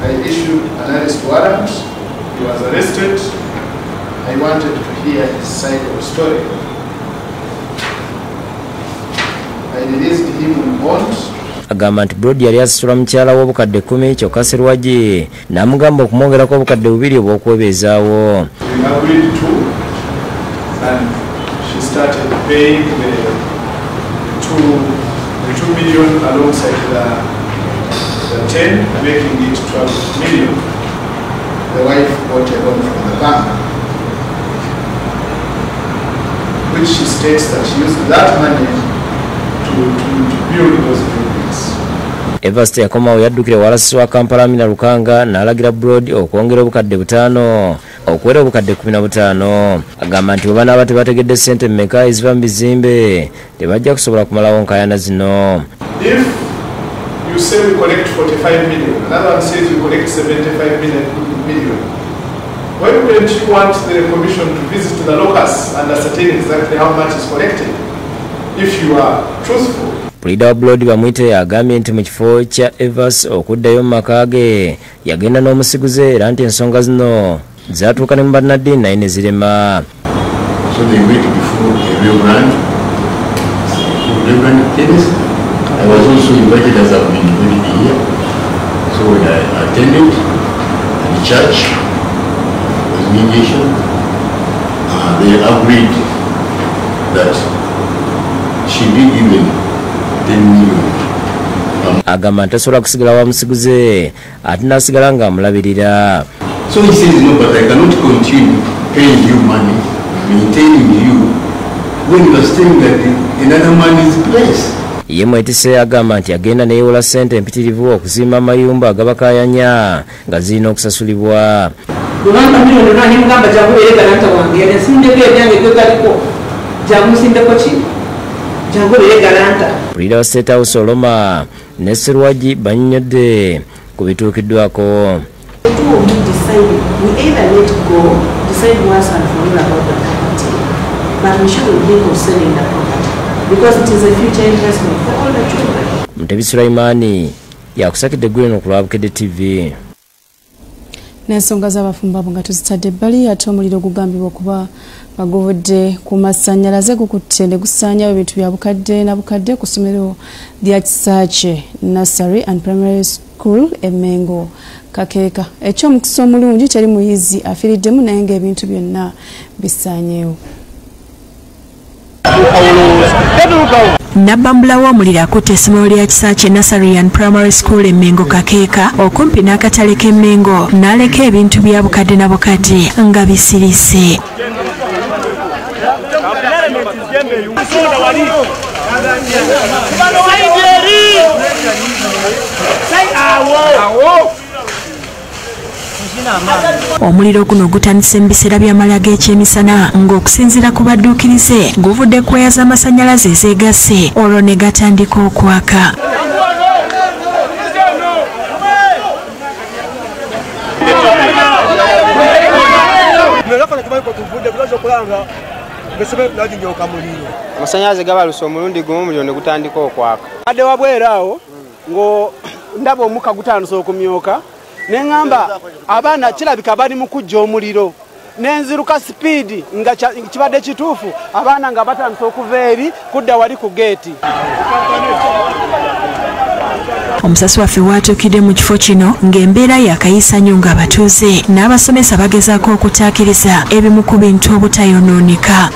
I issued an arrest warrant. He was arrested. I wanted to hear his side of the story. I released him on bond. Agamba nti Brody yali asasula mukyala w'obukadde 10 kyokka Sserwajje n'amugamba okumwongerako obukadde 2 obw'okwebezaawo. We agreed to, and she started paying the 2 million alongside the 10, making it 12 million. The wife got a loan from the bank, which she states that she used that money to build those buildings. Evast yakomawo yaddukira walasi wa Kampala Amina Lukanga n'alagira Brody okwongera obukadde 5 okuwera obukadde 15. Agamba nti bwe banaaba tebategedde ssente mmeka eziva mu bizimbe tebajja kusobola kumalawo nkaayana zino. If you say we collect 45 million, another one says we collect 75 million. Why wouldn't you want the commission to visit the locus and ascertain exactly how much is collected if you are truthful? Pulida wa Brody bamwite agambye nti mu kifo kya Evans okuddayo mu maka ge yagenda n'omusiguze era nti ensonga zino zaatuuka ne mu bannaddiini naye ne zirema. So they went before a Reverend Dennis. I was also invited as I've been already here. So when I attended the church, was mediation, they agreed that she be given 10 million. Agamba nti tasobola kusigala wa musiguze ate n'asigala ng'amulabirira. So he says, no, but I cannot continue paying you money, maintaining you, when you are staying at another man's place. Ye mwetise agamba nti agenda neyewola ssente empitirivu okuzimba amayumba agabakayanya nga zirina okusasulibwa. Pulida wa State House Oloma ne Sserwajje bannyonnyodde ku bituukiddwako. Because it is a future investment for all the children. Mutebi Sulaimani yakusakidde Gweno ku Lwabukedde TV. N'ensonga z'abafumbo nga tuzitadde ebbali ate omuliro gugambibwa okuba bagobodde ku masannyalaze gukutte ne gusaanyawo ebintu bya bukadde na bukadde ku ssomero lya Kisache Nursery and Primary School Emmengo Kakeeka. Eky'omukisa omulungi teri muyizi afiiriddemu naye ng'ebintu byonna bisaanyeewo. Nabambula w'omuliro akutte essomero lya Kisache Nursery and Primary School Emmengo Kakeeka okumpi n'akatale k'Emmengo n'aleka ebintu bya bukadde na bukadde nga bisirise. Omuliro guno gutandise mu biseera by'amala g'ekyemisana ng'okusinziira ku badduukirize guvudde ku waya z'amasannyalaze ezeegasse olwo ne gatandika okwaka. Amasannyalaze gabaluse omulundi gumu omuliro ne gutandika okwaka. Adde wabwera awo ngo ndaba omukka gutandise okumyoka. Nengamba abaana kirabika bali mu kujja omuliro nenziruka speed nga kibadde kituufu abaana nga batandise okuva eri kudda wali ku geeti. Omusasi waffe watuukidde mu kifo kino ng'embeera yakayisa nnyo ng'abatuuze n'abasomesa bagezaako okutaakiriza ebimu ku bintu obutayonooneka.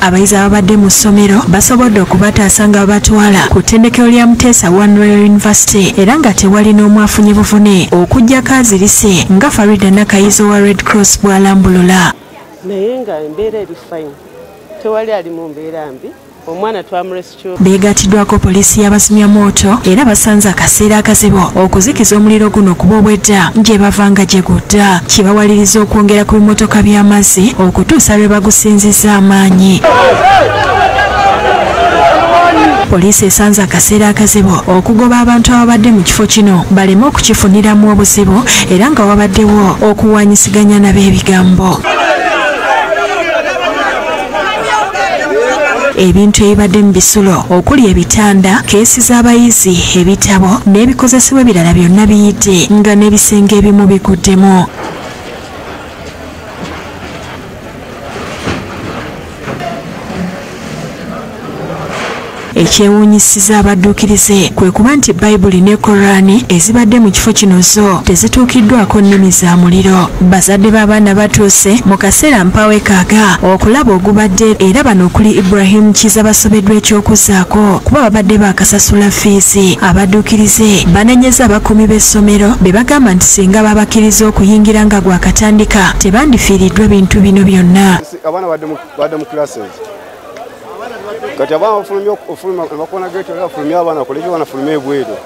Abayizi ababadde mu ssomero basobodde okubataasa nga batwala ku ttendekero lya Muteesa One Royal University era nga tewali n'omu afunye buvune okuggyako azirise nga Farida Nakayizo wa Red Cross bw'alambulula. Naye nga embeera eri fine, tewali ali mu mbeera mbi. Omwana twamurescue. Beegatiddwako poliisi y'abasimya mooto era basanze akaseera akazibu okuzikiza omuliro guno kuba obwedda gye bavanga gye gudda kibawaliriza okwongera ku bimotoka by'amazzi okutuusa lwe bagusinziza amaanyi. Poliisi esanze akaseera akazibu okugoba abantu ababadde mu kifo kino baleme okukifuniramu obuzibu era nga wabaddewo okuwanyisiganya nabo ebigambo. ebintu ebibadde mu bisulo okuli ebitanda, keesi z'abayizi, ebitabo n'ebikozesebwa ebirala byonna biyidde nga n'ebisenge ebimu bikuddemu. Ekyewuunyisiza abadduukirize kwe kuba nti Bayibuli ne Korani ezibadde mu kifo kino zo tezituukiddwako nnimi za muliro. Bazadde b'abaana batuuse mu kaseera mpawekaaga okulaba ogubadde era bano okuli Ibrahim Kiza basobeddwa ekyokuzaako kuba babadde baakasasula fiizi. Abadduukirize banenyeza abakuumi b'essomero be bagamba nti singa babakkiriza okuyingira nga gwakatandika tebandifiiriddwa bintu bino byonna. Abaana badde mu classes. Kati abana ofuluma bakona geto ya fulumya abana kolege bana fulumya ebwedo.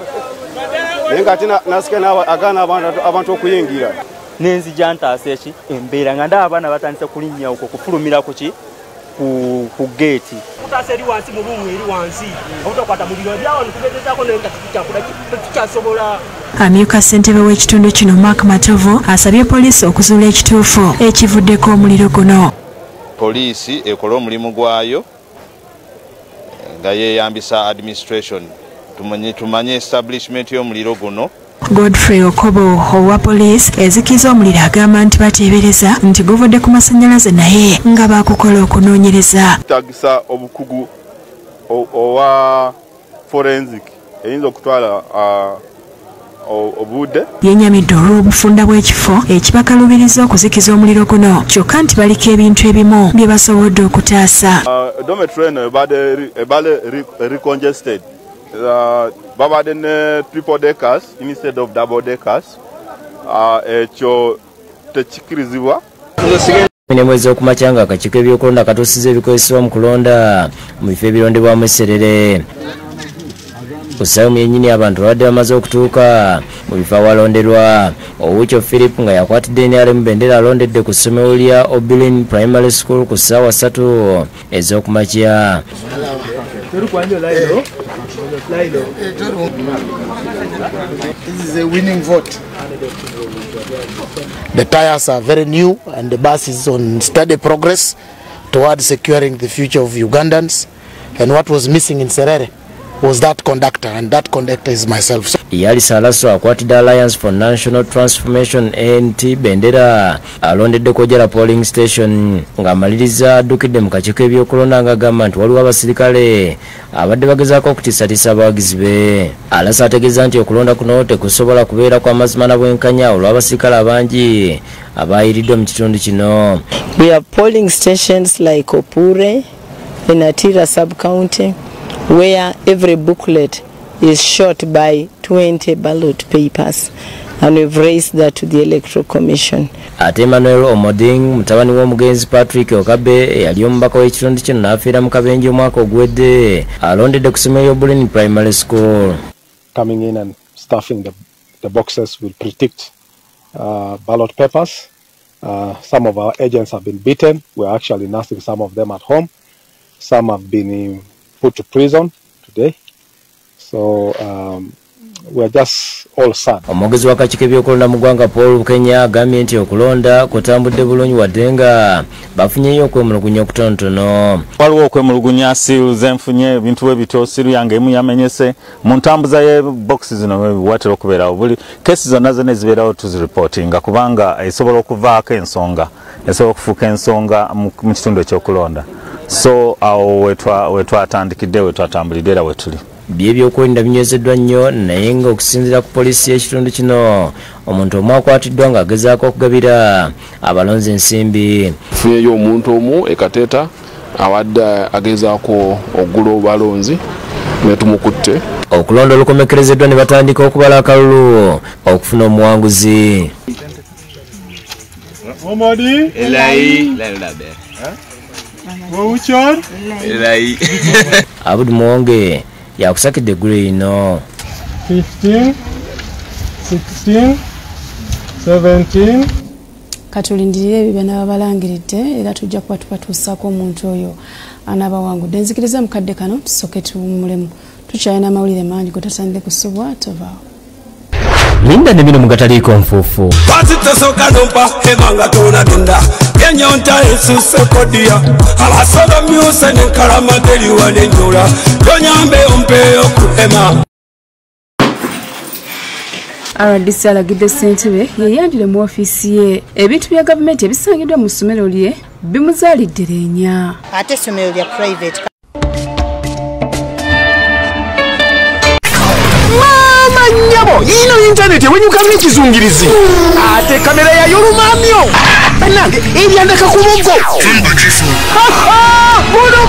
Nenga tina nasike na agana abantu okuyingira. Nenzi jantase eki embeera nga nda abana batandise kulinnya uko kufulumira kuki ku gate. Kutaseri wansi mu bumu eri wansi. Obutokwata muliro byawo nikubetezako nenga tukyasobola. Amyuka ssentebe w'ekitundu kino Mark Matovu asabye poliisi okuzuula ekituufu ekivuddeko omuliro guno. Poliisi ekola omulimu gwayo nga yeyambisa administration tumanye establishment y'omuliro guno. Godfrey Okobo owa poliisi ezikiza omuliro agamba nti bateebereza nti guvudde ku masannyalaze naye nga baakukola okunoonyereza. Kitagisa obukugu owa forensic eyinza okutwala obudde. Yenyamidde olw'obufunda bw'ekifo ekibakalubiriza okuzikiza omuliro guno kyokka nti baliko ebintu ebimu bye basobodde okutaasa. Dormitory eno ebale recongested. Babadde ne triple deckers instead of double deckers. Ekyo tekikirizibwa. Mwezi okumakya nga akakiiko ebyokulonda katuusiza ebikozesebwa mu kulonda mu bifo ebirondebwamu esserere. Kusayo myenyini abantu babadde bamaze okutuuka mu bifo awalonderwa. Owucho Philip nga yakwatidde NRM Mbendera alondedde ku ssomero lya Obilin Primary School ku ssaawa 3 ez'okumakya. This is a winning vote. The tires are very new and the bus is on steady progress towards securing the future of Ugandans. And what was missing in Serere was that conductor, and that conductor is myself. Yali Salaso akwatidde Alliance for National Transformation ANT Bendera alondedde Kojala polling station ng'amaliriza addukidde mu kakiiko ebyokulonda ng'agamba nti waliwo abasirikale abadde bagezaako okutiisatiisa abawagizi be. Alasa ategeeza nti okulonda kuno tekusobola kubeera kwa mazima na bwenkanya olw'abasirikale abangi abaayiriddwe mu kitundu kino. We have polling stations like Opure in Atira sub-county, where every booklet is shot by 20 ballot papers, and we've raised that to the Electoral Commission. Ate Emmanuel Omoding mutabani w'omugenzi Patrick Okabe yali omubaka w'ekitundu kino n'afiira mu kabenje omwaka ogwedde alondedde ku ssomero y'Obulen Primary School. Coming in and stuffing the boxes will predict ballot papers. Some of our agents have been beaten. We're actually nursing some of them at home. Some have been put to prison today. So we're just all sad. Omwogezi w'akakiiko ebyokulonda mu ggwanga Paul Bukenya agambye nti okulonda kutambudde bulungi wadde nga bafunyeyo okwemulugunya okutonotono. Waliwo okwemulugunya siruze nfunye ebintu ebito siru yange emu yamenyese mu ntambuza y'eboxi zino watera okubeerawo buli kesi zonna zonna ezibeerawo tuzireportinga kubanga esobola okuvaako ensonga esobola okufuuka ensonga mu kitundu ekyokulonda. So awo wetwatandikidde wetwatambulidde era wetuli. By'ebyokwerinda binywezeddwa nnyo naye nga okusinziira ku poliisi y'ekitundu kino omuntu omu akwatiddwa ng'agezaako okugabira abalonzi ensimbi. Tufunyeyo omuntu omu ekateeta awadde agezaako oggula obalonzi ne tumukutte. Okulonda olukomekerezeddwa ne batandika okubala akalulu okufuna omuwanguzi. Omodi Elai Labe. Wauchon Elai Abud Mwonge yakusakidde eggulu lino. 15 16 17 katulindirire ebyo byonna babalangiridde era tujja kuba tubatuusaako omuntu oyo anaabawangudde. Nzikiriza mukadde kano tusooke tuwummulemu. Tukyalina amawulire mangi gotatandire kusubwa tovaawo. linda ne bino mugataliiko nfuufu bazitesoka nompa emanga tonadunda yenyonta esuse kodia abasoga myuse nenkalamageri wanenyola tonyambe ompeyo kuema. RDC alagidde ssentebe yeyanjule mu ofiisi ye ebintu bya gavumenti ebisangiddwa mu ssomero lye bimuzaalidde leenya. Ate essomero lya private. Nyabo ino internet wenyuka n'ekizungirizi ate kamera ya yorumamyo banange ebyandaka ku mugo buno